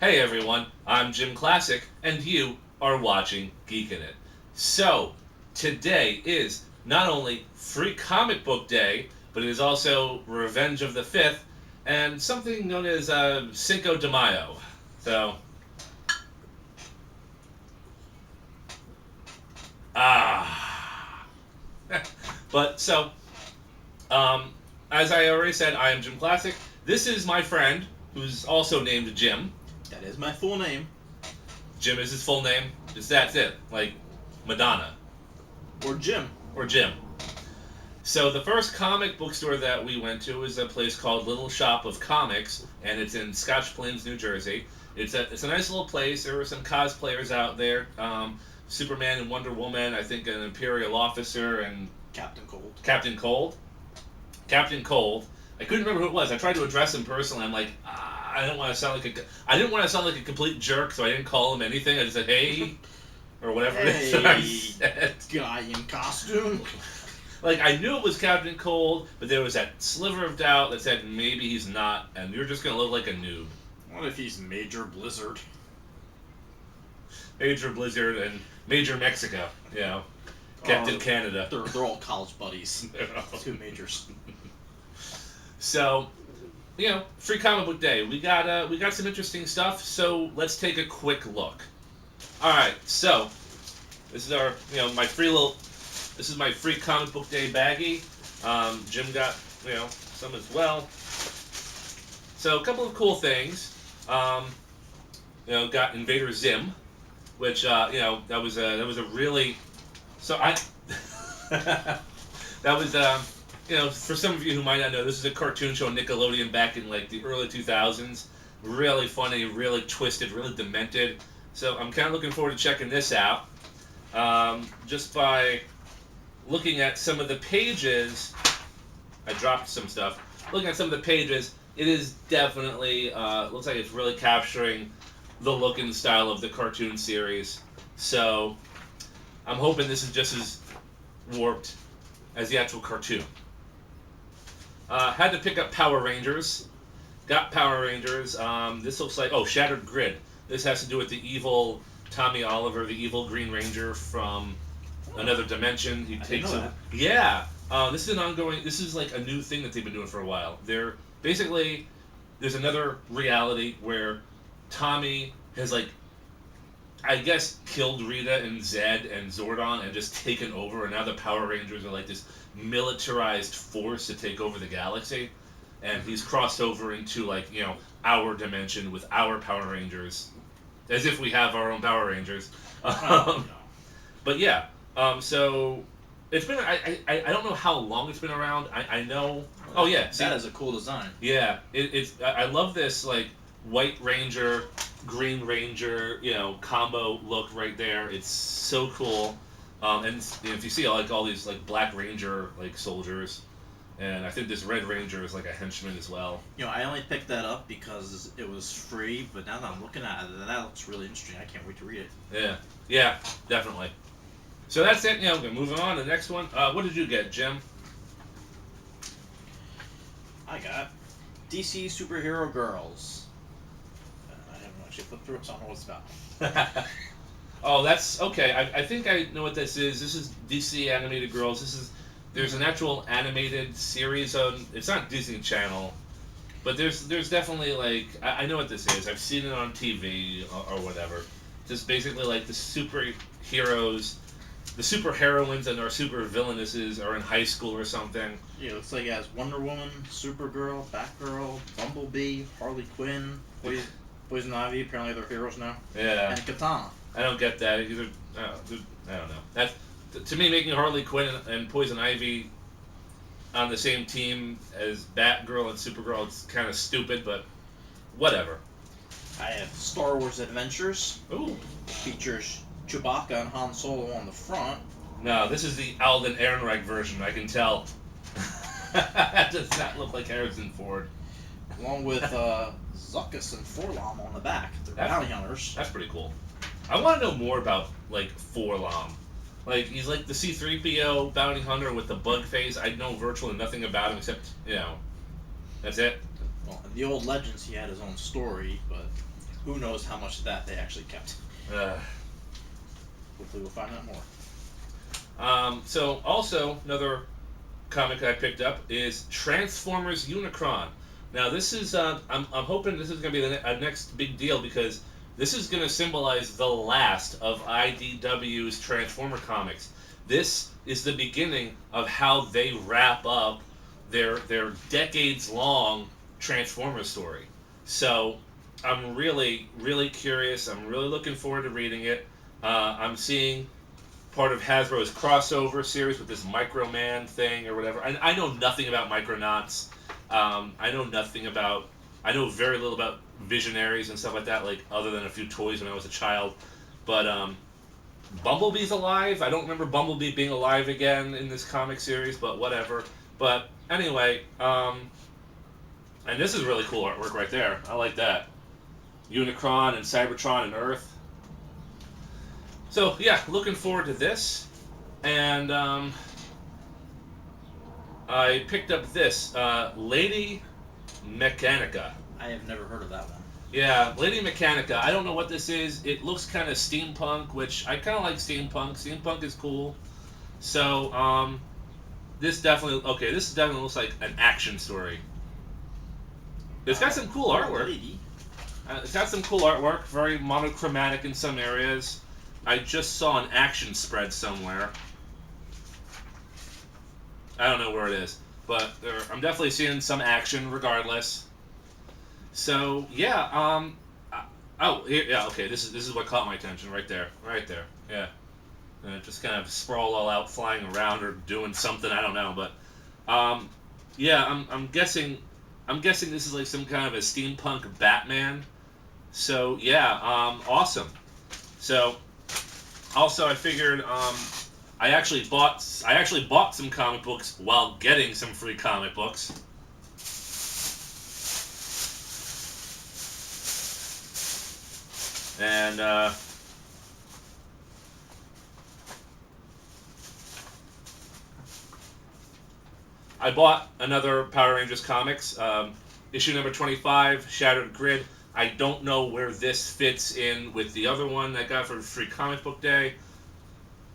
Hey everyone, I'm Jim Classic, and you are watching Geekin' It. So, today is not only Free Comic Book Day, but it is also Revenge of the Fifth, and something known as Cinco de Mayo. So, ah. but so, um, as I already said, I am Jim Classic. This is my friend, who's also named Jim. That is my full name. Jim is his full name. Just that's it. Like Madonna. Or Jim. Or Jim. So the first comic book store that we went to is a place called Little Shop of Comics, and it's in Scotch Plains, New Jersey. It's a nice little place. There were some cosplayers out there. Superman and Wonder Woman, I think an Imperial officer, and Captain Cold. Captain Cold. Captain Cold. I couldn't remember who it was. I tried to address him personally. I'm like, I didn't want to sound like a complete jerk, so I didn't call him anything. I just said, hey, or whatever it is that I said. Guy in costume. Like, I knew it was Captain Cold, but there was that sliver of doubt that said maybe he's not, and you're just going to look like a noob. What if he's Major Blizzard? Major Blizzard and Major Mexico, you know. Captain Canada. They're all college buddies. Two majors. So, you know, Free Comic Book Day. We got some interesting stuff, so let's take a quick look. Alright, so this is our this is my Free Comic Book Day baggie. Jim got, some as well. So a couple of cool things. Got Invader Zim, which that was a really that was for some of you who might not know, this is a cartoon show on Nickelodeon back in like the early 2000s. Really funny, really twisted, really demented. So I'm kind of looking forward to checking this out. Just by looking at some of the pages, I dropped some stuff. Looking at some of the pages, it is definitely looks like it's really capturing the look and style of the cartoon series. So I'm hoping this is just as warped as the actual cartoon. Had to pick up Power Rangers. Got Power Rangers. This looks like Shattered Grid. This has to do with the evil Tommy Oliver, the evil Green Ranger from another dimension. He takes him. Yeah. This is an ongoing. This is like a new thing that they've been doing for a while. They're basically there's another reality where Tommy has I guess killed Rita and Zed and Zordon and just taken over, and now the Power Rangers are like this militarized force to take over the galaxy, and he's crossed over into our dimension with our Power Rangers, as if we have our own Power Rangers. But yeah, so it's been I don't know how long it's been around. I know. Oh yeah, that is a cool design. Yeah, it's I love this White Ranger, Green Ranger, combo look right there. It's so cool. And if you see all these Black Ranger soldiers, and I think this Red Ranger is a henchman as well. I only picked that up because it was free, but now that I'm looking at it, that looks really interesting. I can't wait to read it. Yeah, definitely. So that's it. Moving on to the next one. What did you get, Jim? I got DC Superhero Girls. I haven't actually flipped through it, so I don't know what it's about. Oh, that's okay. I think I know what this is. This is DC Animated Girls. There's an actual animated series on. It's not Disney Channel, but there's definitely I know what this is. I've seen it on TV or whatever. Just basically the superheroes, the superheroines and our super villainesses are in high school or something. Yeah, it looks like it has Wonder Woman, Supergirl, Batgirl, Bumblebee, Harley Quinn, Poison Ivy. Apparently they're heroes now. Yeah. And Katana. I don't get that. I don't know. That's to me, making Harley Quinn and Poison Ivy on the same team as Batgirl and Supergirl, it's kind of stupid, but whatever. I have Star Wars Adventures. Ooh. Features Chewbacca and Han Solo on the front. No, this is the Alden Ehrenreich version, I can tell. That does not look like Harrison Ford. Along with Zuckuss and Forlom on the back. They're bounty hunters. That's pretty cool. I want to know more about Forlom. He's the C-3PO bounty hunter with the bug face. I know virtually nothing about him except, that's it. Well, in the old legends, he had his own story, but who knows how much of that they actually kept. Uh, Hopefully we'll find out more. so also another comic I picked up is Transformers Unicron. Now this is I'm hoping this is going to be a next big deal because this is going to symbolize the last of IDW's Transformer comics. This is the beginning of how they wrap up their decades long Transformer story. So I'm really curious. I'm really looking forward to reading it. I'm seeing part of Hasbro's crossover series with this Microman thing or whatever. I know nothing about Micronauts. I know nothing about. I know very little about Visionaries and stuff like that, like other than a few toys when I was a child. But Bumblebee's alive. I don't remember Bumblebee being alive again in this comic series, but whatever. But anyway, and this is really cool artwork right there. I like that. Unicron and Cybertron and Earth. So yeah, looking forward to this, and I picked up this Lady Mechanica. I have never heard of that one. Yeah, Lady Mechanica. I don't know what this is. It looks kind of steampunk, which I kind of like steampunk. Steampunk is cool. So this definitely This definitely looks like an action story. It's got some cool artwork. It's got some cool artwork. Very monochromatic in some areas. I just saw an action spread somewhere. I don't know where it is, but I'm definitely seeing some action regardless. So yeah, This is what caught my attention right there, yeah. And it just kind of sprawl all out, flying around or doing something. I don't know, but yeah, I'm guessing this is like some kind of a steampunk Batman. So yeah, awesome. So. Also, I figured I actually bought some comic books while getting some free comic books. And I bought another Power Rangers comics, issue number 25, Shattered Grid. I don't know where this fits in with the other one I got for free comic book day.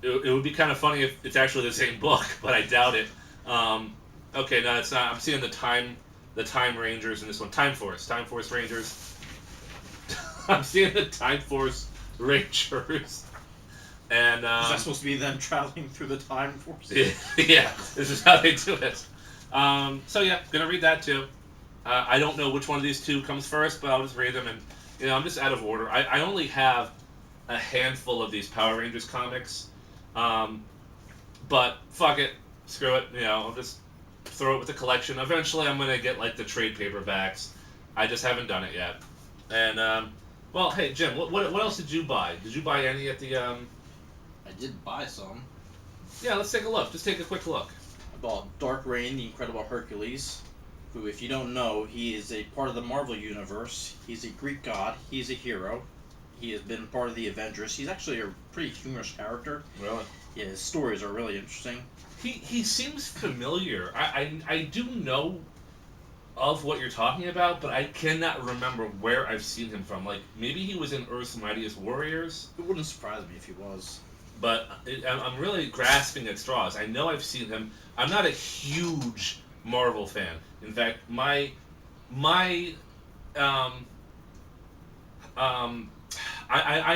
It would be kind of funny if it's actually the same book, but I doubt it. Okay, no, it's not. I'm seeing the Time Rangers in this one. Time Force Rangers. I'm seeing the Time Force Rangers. And is that supposed to be them traveling through the time force? Yeah, this is how they do it. So yeah, gonna read that too. I don't know which one of these two comes first, but I'll just read them, and I'm just out of order. I only have a handful of these Power Rangers comics, but fuck it, screw it. I'll just throw it with the collection. Eventually, I'm gonna get like the trade paperbacks. I just haven't done it yet. And well, hey Jim, what else did you buy? Did you buy any at the? I did buy some. Yeah, let's take a look. Just take a quick look. I bought Dark Reign, the Incredible Hercules. Who, if you don't know, he is a part of the Marvel Universe. He's a Greek god. He's a hero. He has been part of the Avengers. He's actually a pretty humorous character. Really? Yeah, his stories are really interesting. He seems familiar. I do know of what you're talking about, but I cannot remember where I've seen him from. Like, maybe he was in Earth's Mightiest Warriors? It wouldn't surprise me if he was. But I'm really grasping at straws. I know I've seen him. I'm not a huge Marvel fan. In fact, I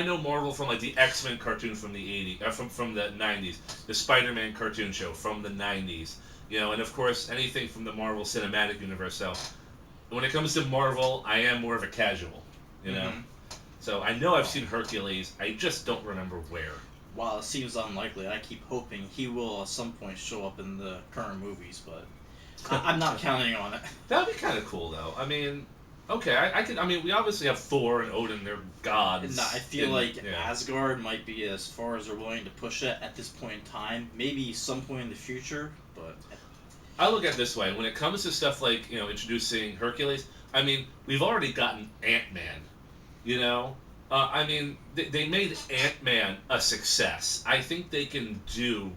know Marvel from like the X-Men cartoon from the 80s, from the 90s, the Spider-Man cartoon show from the 90s, and of course anything from the Marvel Cinematic Universe. So when it comes to Marvel, I am more of a casual, Mm-hmm. So I know I've seen Hercules. I just don't remember where. While it seems unlikely, I keep hoping he will at some point show up in the current movies, but I'm not counting on it. That'd be kind of cool, though. I mean, okay, I could. I mean, we obviously have Thor and Odin; they're gods. No, I feel like Asgard might be as far as they're willing to push it at this point in time. Maybe some point in the future, but I look at it this way: when it comes to stuff like introducing Hercules, I mean, we've already gotten Ant-Man. I mean, they made Ant-Man a success. I think they can do.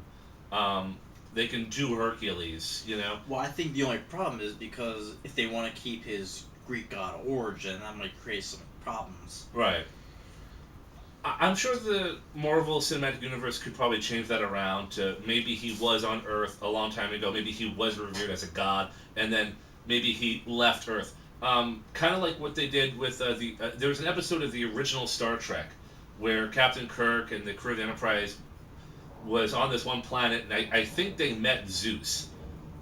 They can do Hercules, Well, I think the only problem is because if they want to keep his Greek god origin, that might create some problems. Right. I'm sure the Marvel Cinematic Universe could probably change that around to maybe he was on Earth a long time ago. Maybe he was revered as a god, and then maybe he left Earth. Kind of like what they did with there was an episode of the original Star Trek where Captain Kirk and the crew of the Enterprise was on this one planet, and I think they met Zeus,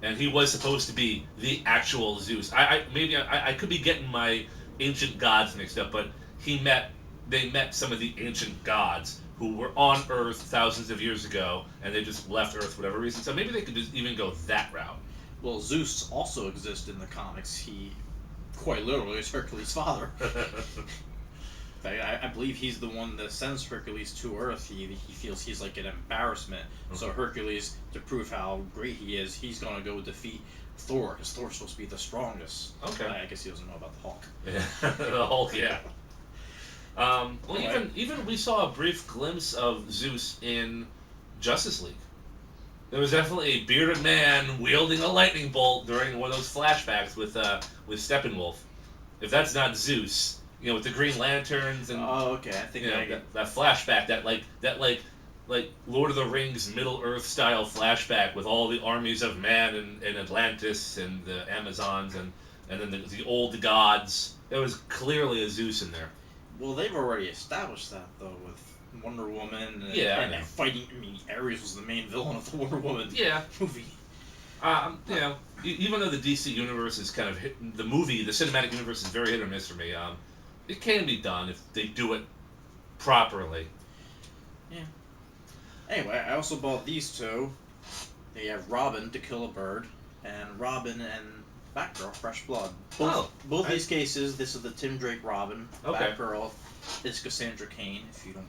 and he was supposed to be the actual Zeus. I could be getting my ancient gods mixed up, but they met some of the ancient gods who were on Earth thousands of years ago, and they just left Earth for whatever reason. So maybe they could just even go that route. Well, Zeus also exists in the comics. He quite literally is Hercules' father. I believe he's the one that sends Hercules to Earth. He feels he's like an embarrassment. Okay. So Hercules, to prove how great he is, he's going to go defeat Thor, because Thor's supposed to be the strongest. Okay. I guess he doesn't know about the Hulk. Yeah. The Hulk, yeah. Well, Right. even we saw a brief glimpse of Zeus in Justice League. There was definitely a bearded man wielding a lightning bolt during one of those flashbacks with Steppenwolf. If that's not Zeus, with the Green Lanterns and Oh, okay. I think I that flashback, that Lord of the Rings Middle Earth style flashback with all the armies of man and Atlantis and the Amazons and then the old gods. There was clearly a Zeus in there. Well, they've already established that, though, with Wonder Woman and, Yeah, I and know. fighting. I mean, Ares was the main villain of the Wonder Woman Yeah. movie. Even though the DC universe is kind of the cinematic universe is very hit or miss for me. It can be done if they do it properly. Yeah. Anyway, I also bought these two. They have Robin, To Kill a Bird, and Robin and Batgirl, Fresh Blood. Both these cases, this is the Tim Drake Robin. Okay. Batgirl is Cassandra Cain, if you don't know.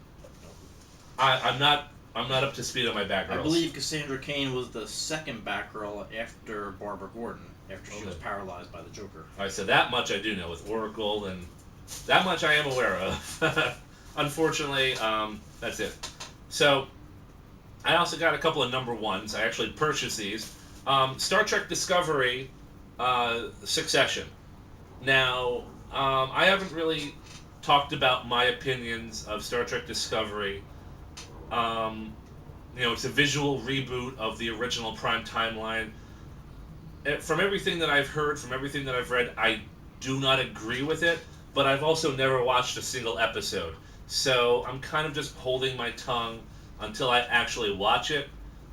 I'm not up to speed on my Batgirls. I believe Cassandra Cain was the second Batgirl after Barbara Gordon, after she was paralyzed by the Joker. Alright, so that much I do know with Oracle, and that much I am aware of. Unfortunately, that's it. So, I also got a couple of number ones. I actually purchased these. Star Trek Discovery, Succession. Now, I haven't really talked about my opinions of Star Trek Discovery. It's a visual reboot of the original Prime timeline. From everything that I've heard, from everything that I've read, I do not agree with it, but I've also never watched a single episode. So I'm kind of just holding my tongue until I actually watch it.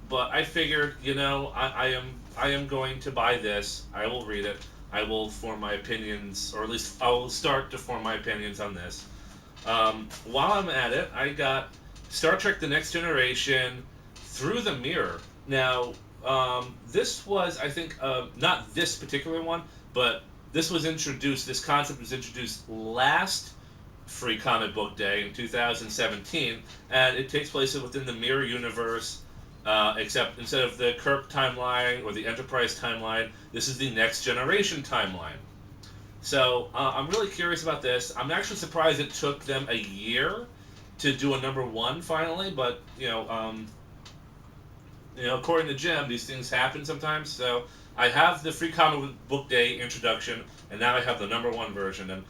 But I figured, I am going to buy this. I will read it. I will form my opinions, or at least I will start to form my opinions on this. While I'm at it, I got Star Trek The Next Generation Through the Mirror. Now, this was, I think, not this particular one, but this concept was introduced last Free Comic Book Day in 2017, and it takes place within the Mirror universe, except instead of the Kirk timeline or the Enterprise timeline, this is the Next Generation timeline. So, I'm really curious about this. I'm actually surprised it took them a year to do a number one finally, but according to Jim, these things happen sometimes. So I have the Free Comic Book Day introduction, and now I have the number one version, and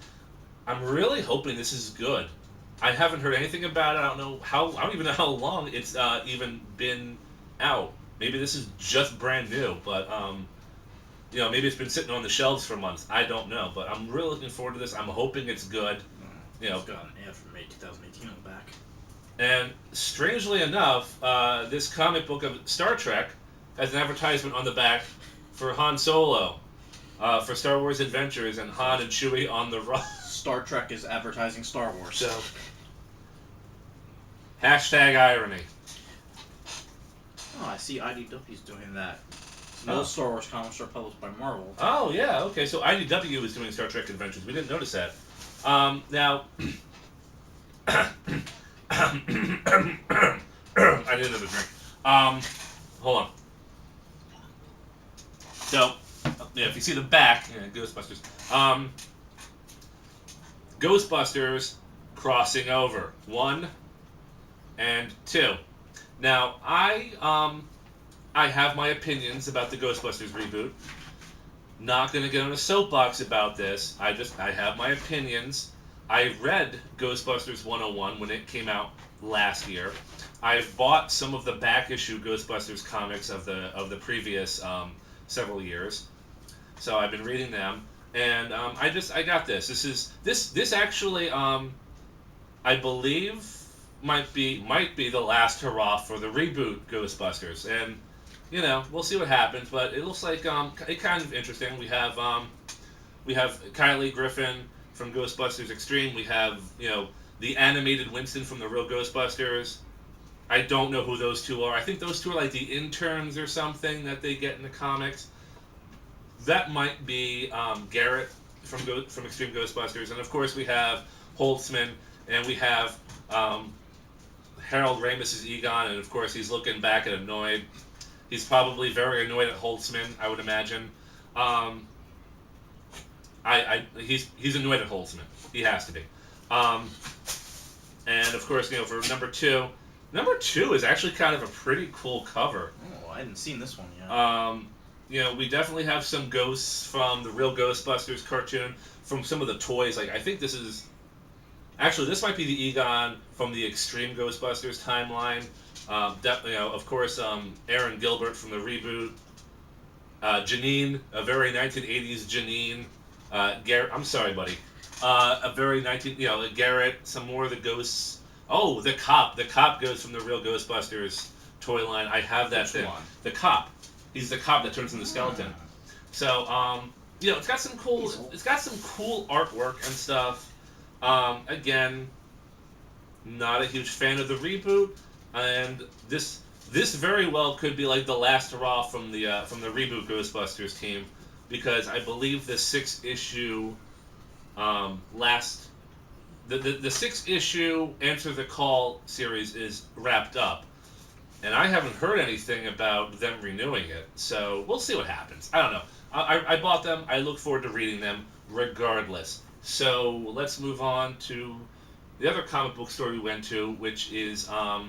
I'm really hoping this is good. I haven't heard anything about it. I don't even know how long it's even been out. Maybe this is just brand new, but maybe it's been sitting on the shelves for months. I don't know, but I'm really looking forward to this. I'm hoping it's good. It's got an ad from May 2018 on the back. And strangely enough, this comic book of Star Trek has an advertisement on the back for Han Solo, for Star Wars Adventures, and Han and Chewie on the run. Star Trek is advertising Star Wars. So, hashtag irony. Oh, I see IDW's doing that. Most Star Wars comics are published by Marvel. Oh, yeah, okay, so IDW is doing Star Trek Adventures. We didn't notice that. Now, I need another drink. Hold on. So, if you see the back, Ghostbusters. Ghostbusters crossing over. 1 and 2. Now, I have my opinions about the Ghostbusters reboot. Not going to get on a soapbox about this. I have my opinions. I read Ghostbusters 101 when it came out last year. I've bought some of the back issue Ghostbusters comics of the previous several years, so I've been reading them, and I got this. This actually I believe might be the last hurrah for the reboot Ghostbusters, and we'll see what happens. But it looks like it kind of interesting. We have Kylie Griffin from Ghostbusters Extreme. We have the animated Winston from the real Ghostbusters. I don't know who those two are. I think those two are like the interns or something that they get in the comics. That might be Garrett from Extreme Ghostbusters, and of course we have Holtzman, and we have Harold Ramis as Egon, and of course he's looking back and annoyed. He's probably very annoyed at Holtzman, I would imagine. He's annoyed at Holtzman. He has to be. And of course, for number two is actually kind of a pretty cool cover. Oh, I hadn't seen this one yet. We definitely have some ghosts from the real Ghostbusters cartoon, from some of the toys. Like I think this might be the Egon from the Extreme Ghostbusters timeline. Of course, Aaron Gilbert from the reboot. Janine, a very 1980s Janine. Garrett, I'm sorry, buddy. A very Garrett. Some more of the ghosts. Oh, the cop. The cop goes from the real Ghostbusters toy line. I have that thing. One? The cop. He's the cop that turns into the skeleton. So, it's got some cool. It's got some cool artwork and stuff. Again, not a huge fan of the reboot, and this very well could be like the last hurrah from the reboot Ghostbusters team, because I believe the 6-issue the 6-issue Answer the Call series is wrapped up, and I haven't heard anything about them renewing it. So we'll see what happens. I don't know. I bought them. I look forward to reading them regardless. So let's move on to the other comic book store we went to, which is Hold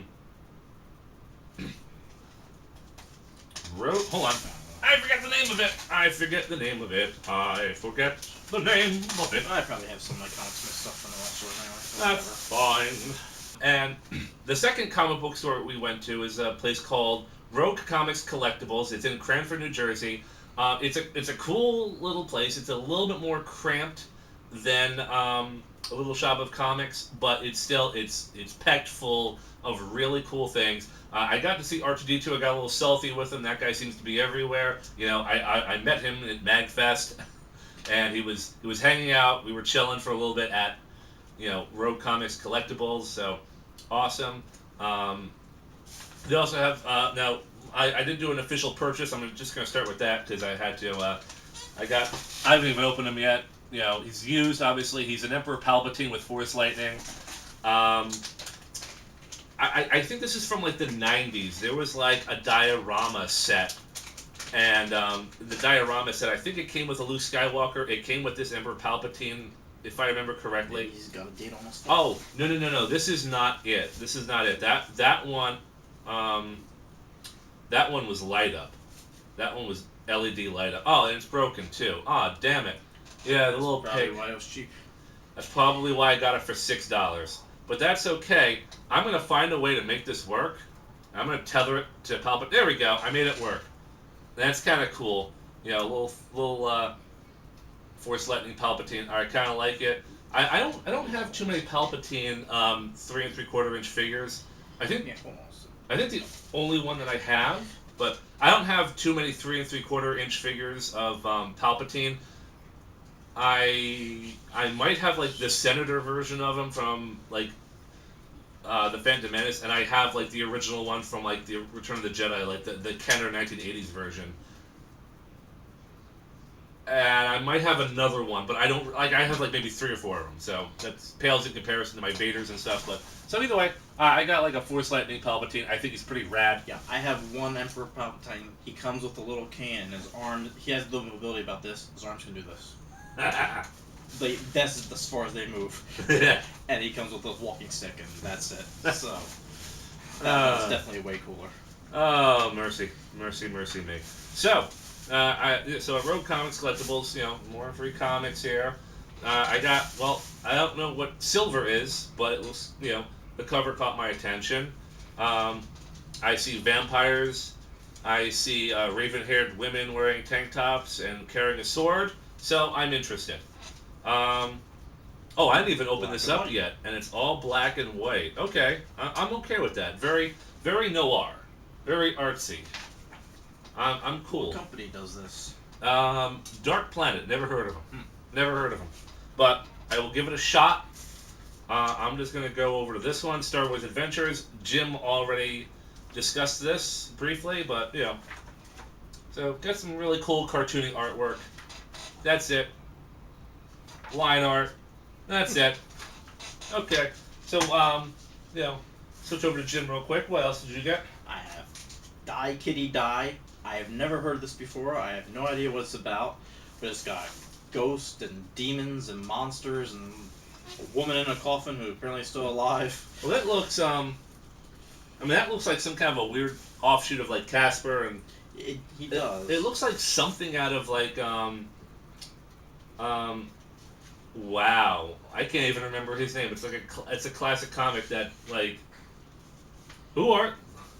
on. I forget the name of it. I forget the name of it. I probably have some of my Comic Smith stuff from the last store anyway. That's fine. And the second comic book store we went to is a place called Rogue Comics Collectibles. It's in Cranford, New Jersey. It's a cool little place. It's a little bit more cramped than a Little Shop of Comics, but it's packed full of really cool things. I got to see R2D2. I got a little selfie with him. That guy seems to be everywhere. I met him at MagFest, and he was hanging out. We were chilling for a little bit at Rogue Comics Collectibles. So awesome. They also have now. I did do an official purchase. I'm just going to start with that because I had to. I haven't even opened him yet. He's used. Obviously, he's an Emperor Palpatine with Force Lightning. I think this is from like the 90s. There was like a diorama set, and the diorama set, I think it came with a Luke Skywalker. It came with this Emperor Palpatine, if I remember correctly. Maybe he's got a date almost. Oh, no. This is not it. This is not it. That one was light up. That one was LED light up. Oh, and it's broken too. Ah, damn it. Yeah, the little probably pig. why it was cheap. That's probably why I got it for $6. But that's okay. I'm going to find a way to make this work. I'm going to tether it to Palpatine. There we go. I made it work. That's kind of cool. Little Force Lightning Palpatine. I kind of like it. I don't have too many Palpatine 3 3/4 inch figures. I think the only one that I have, but I don't have too many 3 3/4 inch figures of Palpatine. I might have like the Senator version of him from like the Phantom Menace, and I have like the original one from like the Return of the Jedi, like the Kenner 1980s version. And I might have another one, but I don't like. I have like maybe 3 or 4 of them, so that pales in comparison to my Vaders and stuff. But so either way, I got like a Force Lightning Palpatine. I think he's pretty rad. Yeah, I have one Emperor Palpatine. He comes with a little can. His arm. He has the mobility about this. His arms can do this. That's as far as they move. And he comes with a walking stick, and that's it. So that's definitely way cooler. Oh, mercy me. So at Rogue Comics Collectibles, more free comics here. I got, well, I don't know what silver is, but it looks, the cover caught my attention. Um, I see vampires. I see raven-haired women wearing tank tops and carrying a sword. So I'm interested. Um, oh, I didn't even open Black this and up white. yet, and it's all black and white. Okay, I'm okay with that. Very, very noir, very artsy. I'm What cool. company does this? Dark Planet. Never heard of them. Hmm. Never heard of them. But I will give it a shot. I'm just gonna go over to this one, Star Wars Adventures. Jim already discussed this briefly, but so got some really cool cartoony artwork. That's it. Line art. That's it. Okay. So you know, switch over to Jim real quick. What else did you get? I have Die Kitty Die. I have never heard this before. I have no idea what it's about. But it's got ghosts and demons and monsters and a woman in a coffin who apparently is still alive. Well, that looks I mean, that looks like some kind of a weird offshoot of like Casper, and He does. it looks like something out of like um, wow, I can't even remember his name. It's like it's a classic comic that like who are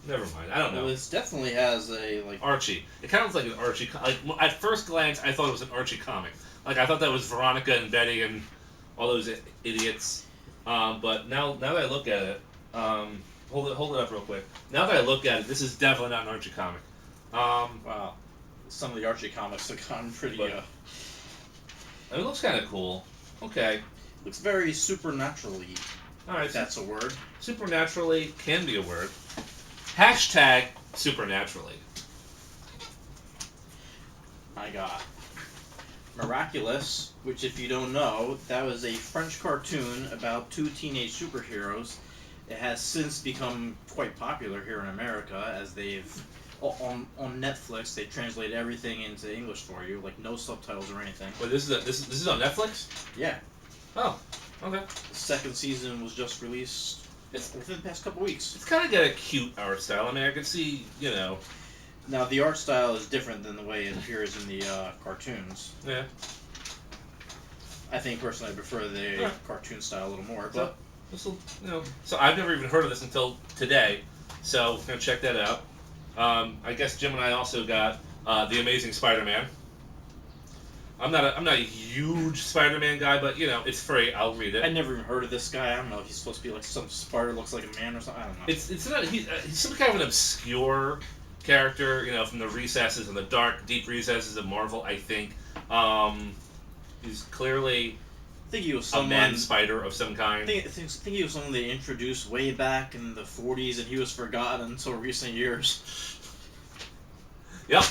never mind. I don't Well, know. this definitely has a like. Archie. It kind of looks like an Archie. Like at first glance, I thought it was an Archie comic. Like I thought that was Veronica and Betty and all those idiots. But now that I look at it, hold it up real quick. Now that I look at it, this is definitely not an Archie comic. Wow. Some of the Archie comics have gotten pretty. But- it looks kind of cool. Okay, Looks very supernaturally. all right. If that's a word. Supernaturally can be a word. Hashtag supernaturally. I got Miraculous, which, if you don't know, that was a French cartoon about two teenage superheroes. It has since become quite popular here in America, as they've on Netflix they translate everything into English for you, like no subtitles or anything. Wait, this is on Netflix? Yeah, Oh, okay. the second season was just released within the past couple weeks. It's kind of got a cute art style. I mean, I can see, Now the art style is different than the way it appears in the cartoons. yeah. I think personally I prefer the Yeah. cartoon style a little more, So, but this'll, so I've never even heard of this until today. So, gonna check that out. I guess Jim and I also got the Amazing Spider-Man. I'm not a huge Spider-Man guy, but it's free. I'll read it. I never even heard of this guy. I don't know if he's supposed to be like some spider looks like a man or something. I don't know. It's not he's some kind of an obscure character, from the recesses and the dark, deep recesses of Marvel. I think he's clearly I think he was a someone. man spider of some I kind. think he was someone they introduced way back in the 40s, and he was forgotten until recent years. Yep.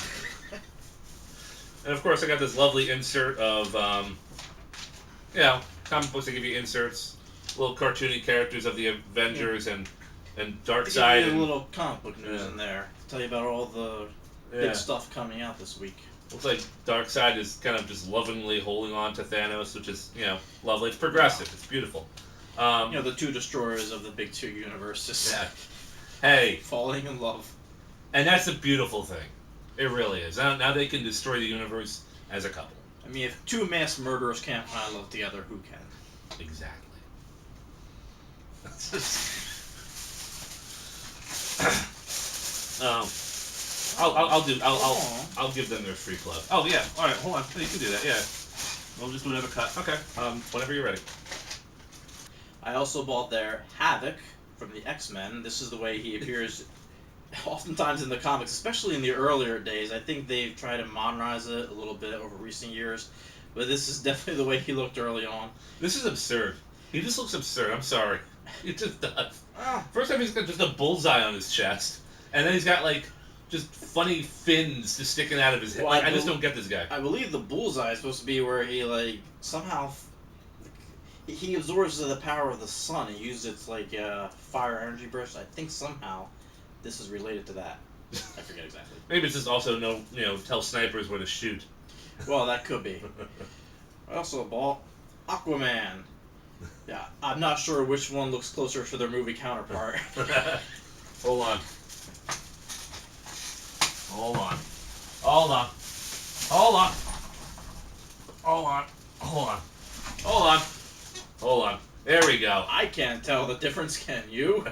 And of course, I got this lovely insert of comic books that give you inserts, little cartoony characters of the Avengers and They give Darkseid. you a And, little comic book news Yeah. in there. Tell you about all the yeah. big stuff coming out this week. Looks like Darkseid is kind of just lovingly holding on to Thanos, which is lovely. It's progressive. It's beautiful. The two destroyers of the big two universes. Yeah. Hey, Falling in love. and that's a beautiful thing. It really is. Now they can destroy the universe as a couple. I mean, if two mass murderers can't find love together, who can? Exactly. I'll give them their free plug. Oh yeah. All right. Hold on. You can do that. Yeah. We'll just do another cut. Okay. Whenever you're ready. I also bought their Havoc from the X-Men. This is the way he appears oftentimes in the comics, especially in the earlier days. I think they've tried to modernize it a little bit over recent years, but this is definitely the way he looked early on. This is absurd. He just looks absurd. I'm sorry. He just does. Oh, First time he's got just a bullseye on his chest, and then he's got like just funny fins just sticking out of his head. Well, Like, I I just bel- don't get this guy. I believe the bullseye is supposed to be where he somehow he absorbs the power of the sun and uses its fire energy burst. I think somehow this is related to that. I forget exactly. Maybe it's just also tell snipers where to shoot. Well, that could be. I also bought Aquaman. Yeah, I'm not sure which one looks closer to their movie counterpart. Hold on. Hold on. Hold on. Hold on. Hold on. Hold on. Hold on. There we go. I can't tell the difference, can you?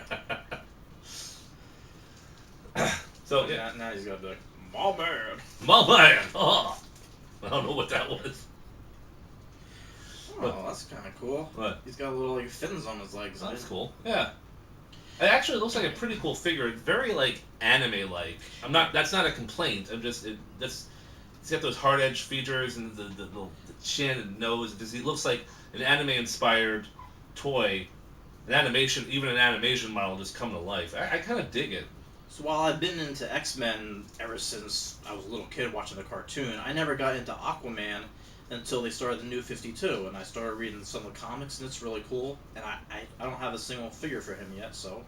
So Now he's got to be like, my man. my man. Oh, I don't know what that was. Oh, that's kind of cool. What? He's got little like fins on his legs. That's cool. Yeah. It actually looks like a pretty cool figure. It's very like anime-like. I'm not. That's not a complaint. I'm just. That's. He's got those hard-edged features and the chin and nose. He looks like an anime-inspired toy. An animation model just come to life. I kind of dig it. So while I've been into X-Men ever since I was a little kid watching the cartoon, I never got into Aquaman until they started the New 52, and I started reading some of the comics, and it's really cool. And I don't have a single figure for him yet, so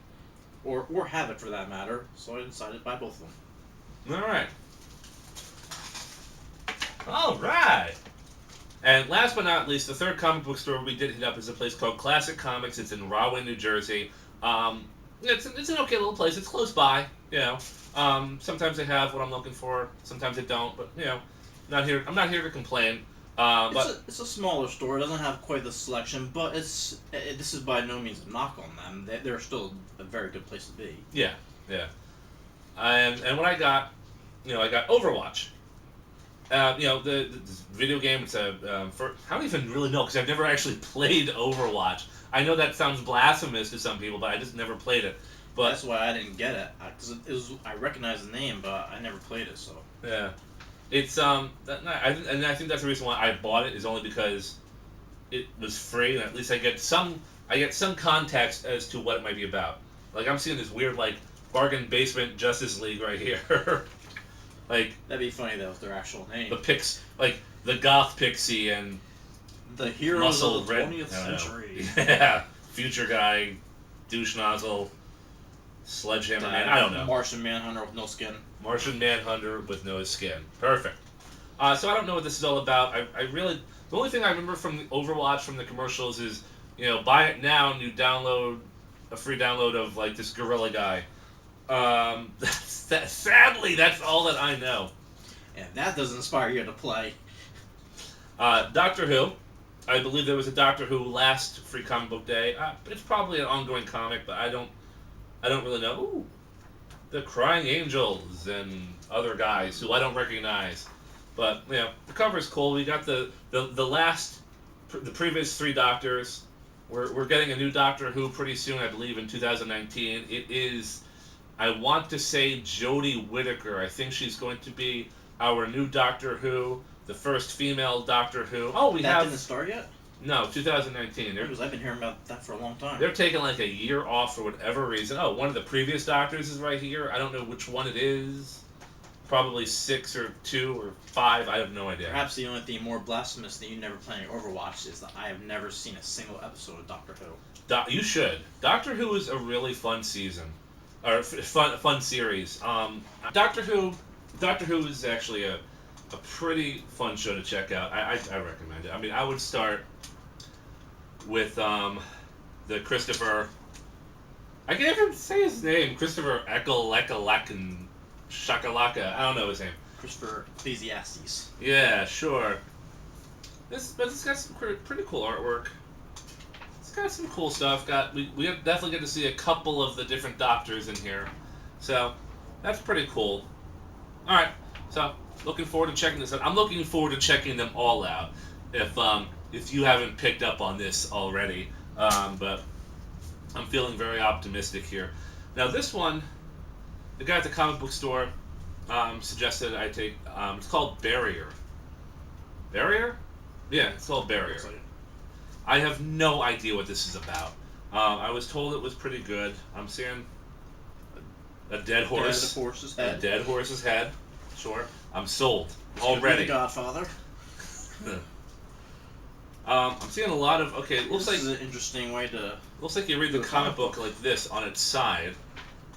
or Havoc for that matter. So I decided to buy both of them. All right. And last but not least, the third comic book store we did hit up is a place called Classic Comics. It's in Rahway, New Jersey. It's an okay little place. It's close by, you know. Sometimes they have what I'm looking for. Sometimes they don't. But you know, I'm not here to complain. It's a smaller store. It doesn't have quite the selection, but this is by no means a knock on them. They're still a very good place to be. Yeah. And what I got, I got Overwatch. The video game. It's I don't even really know because I've never actually played Overwatch. I know that sounds blasphemous to some people, but I just never played it. But that's why I didn't get it because I recognize the name, but I never played it. So yeah, it's and I think that's the reason why I bought it is only because it was free, and at least I get some context as to what it might be about. Like I'm seeing this weird like bargain basement Justice League right here. Like that'd be funny though if their actual name. Like the goth pixie and the heroes of the 20th century. Yeah, future guy, douche nozzle, sledgehammer man. I don't know. Martian Manhunter with no skin. Martian Manhunter with no skin. Perfect. So I don't know what this is all about. I really the only thing I remember from the Overwatch from the commercials is buy it now and you download a free download of like this gorilla guy. Sadly, that's all that I know. And that doesn't inspire you to play. Doctor Who. I believe there was a Doctor Who last Free Comic Book Day. It's probably an ongoing comic, but I don't really know. Ooh, the Crying Angels and other guys who I don't recognize. But the cover's cool. We got the previous three Doctors. We're getting a new Doctor Who pretty soon, I believe, in 2019. It is. I want to say Jodie Whittaker. I think she's going to be our new Doctor Who, the first female Doctor Who. Oh, that didn't start yet? No, 2019. Because I've been hearing about that for a long time. They're taking like a year off for whatever reason. Oh, one of the previous Doctors is right here. I don't know which one it is. Probably 6 or 2 or 5. I have no idea. Perhaps the only thing more blasphemous than you never playing Overwatch is that I have never seen a single episode of Doctor Who. You should. Doctor Who is a really fun season. Or fun series. Doctor Who is actually a pretty fun show to check out. I recommend it. I mean, I would start with the Christopher. I can't even say his name. Christopher Eccleston Shakalaka. I don't know his name. Christopher Ecclesiastes. Yeah, sure. This got some pretty cool artwork. Got some cool stuff. We definitely get to see a couple of the different Doctors in here, so that's pretty cool. All right, so looking forward to checking this out. I'm looking forward to checking them all out. If you haven't picked up on this already, but I'm feeling very optimistic here. Now this one, the guy at the comic book store suggested I take. It's called Barrier. Barrier? Yeah, it's called Barrier. I have no idea what this is about. I was told it was pretty good. I'm seeing a dead horse. A dead horse's head. Sure. I'm sold already. The Godfather. I'm seeing a lot of. Okay, it looks this like is an interesting way to. Looks like you read the comic book like this on its side.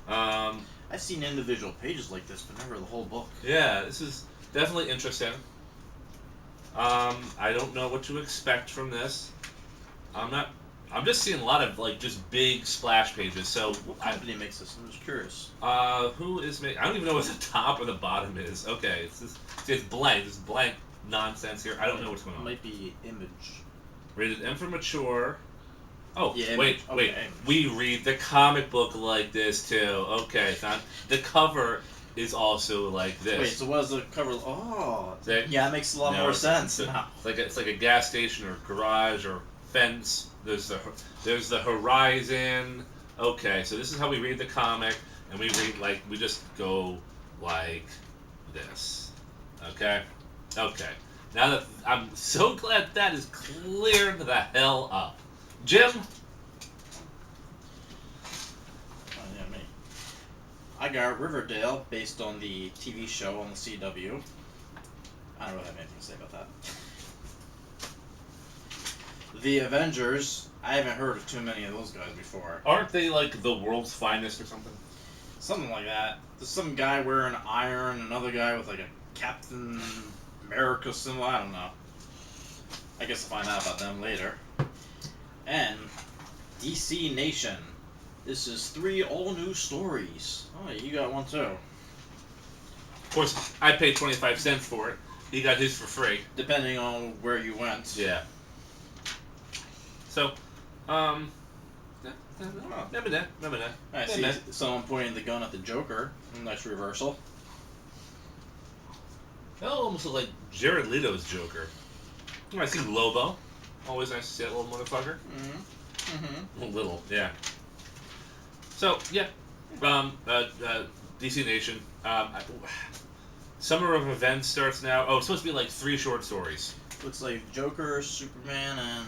I've seen individual pages like this, but never the whole book. Yeah, this is definitely interesting. I don't know what to expect from this. I'm just seeing a lot of like just big splash pages. So what company makes this? I'm just curious. Who is making? I don't even know what the top or the bottom is. Okay, it's blank. It's blank nonsense here. I don't know what's going on. It might be Image. Rated M for mature. Oh, Yeah, wait. okay. We read the comic book like this too. Okay, the cover is also like this. Wait, so what is the cover? Oh, That- yeah, it makes a lot no, more it's- sense it's now. It's like a gas station or garage or fence. There's the horizon. Okay, so this is how we read the comic, and we just go like this. Okay, okay. Now that I'm so glad that is cleared the hell up, Jim. Oh, yeah, me. I got Riverdale based on the TV show on the CW. I don't really have anything to say about that. The Avengers. I haven't heard of too many of those guys before. Aren't they like the world's finest or something? Something like that. There's some guy wearing iron, another guy with like a Captain America symbol. I don't know. I guess I'll find out about them later. And DC Nation. This is 3 all new stories. Oh, you got one too. Of course, I paid 25 cents for it. He got his for free. Depending on where you went. Yeah. So, remember that. I see someone pointing the gun at the Joker. Nice reversal. That almost looked like Jared Leto's Joker. I see Lobo. Always nice to see that little motherfucker. Mm-hmm. A little, yeah. So, yeah. DC Nation. Summer of Events starts now. Oh, it's supposed to be like 3 short stories. Looks like Joker, Superman, and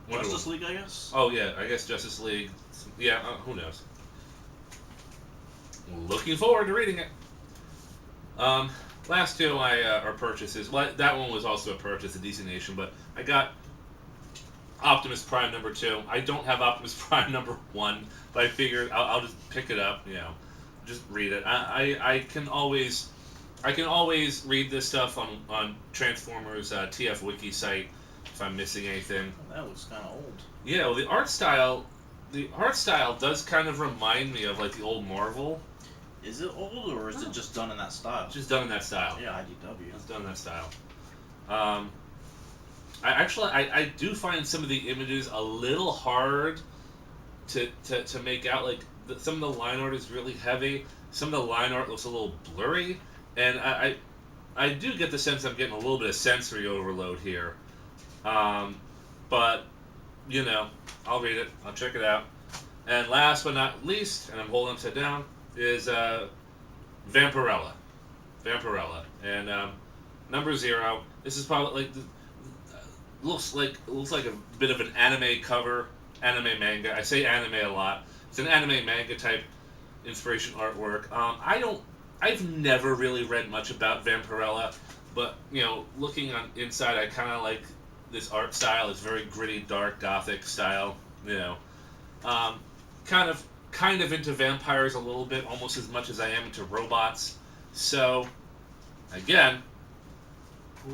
Justice League, I guess? Oh, yeah. I guess Justice League. Yeah, who knows? Looking forward to reading it. Last 2 are purchases. Well, that one was also a purchase at DC Nation, but I got Optimus Prime number 2. I don't have Optimus Prime number 1, but I figured I'll just pick it up, just read it. I can always read this stuff on Transformers TF Wiki site if I'm missing anything. That looks kind of old. Yeah, well, the art style does kind of remind me of like the old Marvel. Is it old or is it just done in that style? It's just done in that style. Yeah, IDW. It's done in that style. I do find some of the images a little hard to make out. Like some of the line art is really heavy. Some of the line art looks a little blurry, and I do get the sense I'm getting a little bit of sensory overload here. But I'll read it. I'll check it out. And last but not least, and I'm holding upside down, is Vampirella. And number 0. This is probably like looks like a bit of an anime cover, anime manga. I say anime a lot. It's an anime manga type inspiration artwork. I've never really read much about Vampirella, but looking on inside, I kind of like this art style. It's very gritty, dark, gothic style. Kind of into vampires a little bit, almost as much as I am into robots. So, again,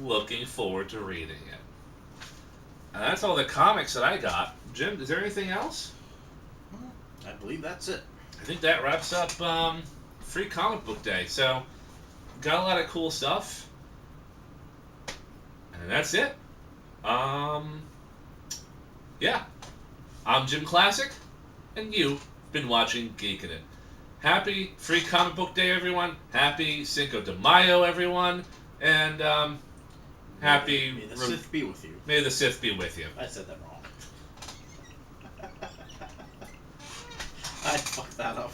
looking forward to reading it. And that's all the comics that I got. Jim, is there anything else? I believe that's it. I think that wraps up Free Comic Book Day. So, got a lot of cool stuff. And that's it. Yeah. I'm Jim Classic, and you've been watching Geekin' It. Happy Free Comic Book Day, everyone. Happy Cinco de Mayo, everyone. And happy... May the Sith be with you. May the Sith be with you. I said that wrong. I fucked that up.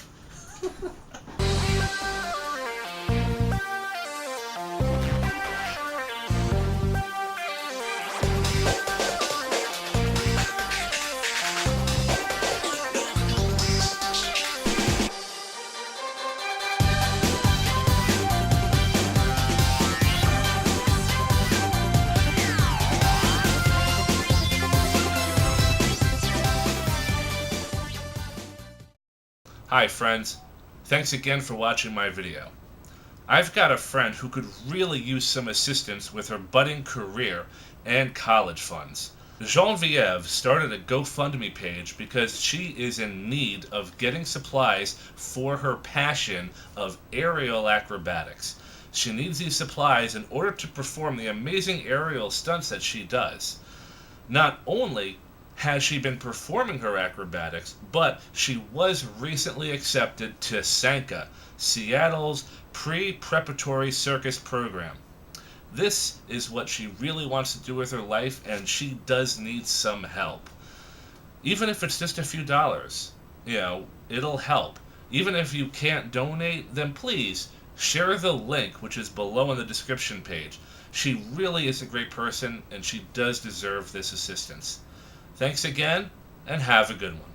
Hi friends, thanks again for watching my video. I've got a friend who could really use some assistance with her budding career and college funds. Genevieve started a GoFundMe page because she is in need of getting supplies for her passion of aerial acrobatics. She needs these supplies in order to perform the amazing aerial stunts that she does. Not only has she been performing her acrobatics, but she was recently accepted to Sanka, Seattle's pre-preparatory circus program. This is what she really wants to do with her life, and she does need some help. Even if it's just a few dollars, it'll help. Even if you can't donate, then please share the link, which is below in the description page. She really is a great person, and she does deserve this assistance. Thanks again, and have a good one.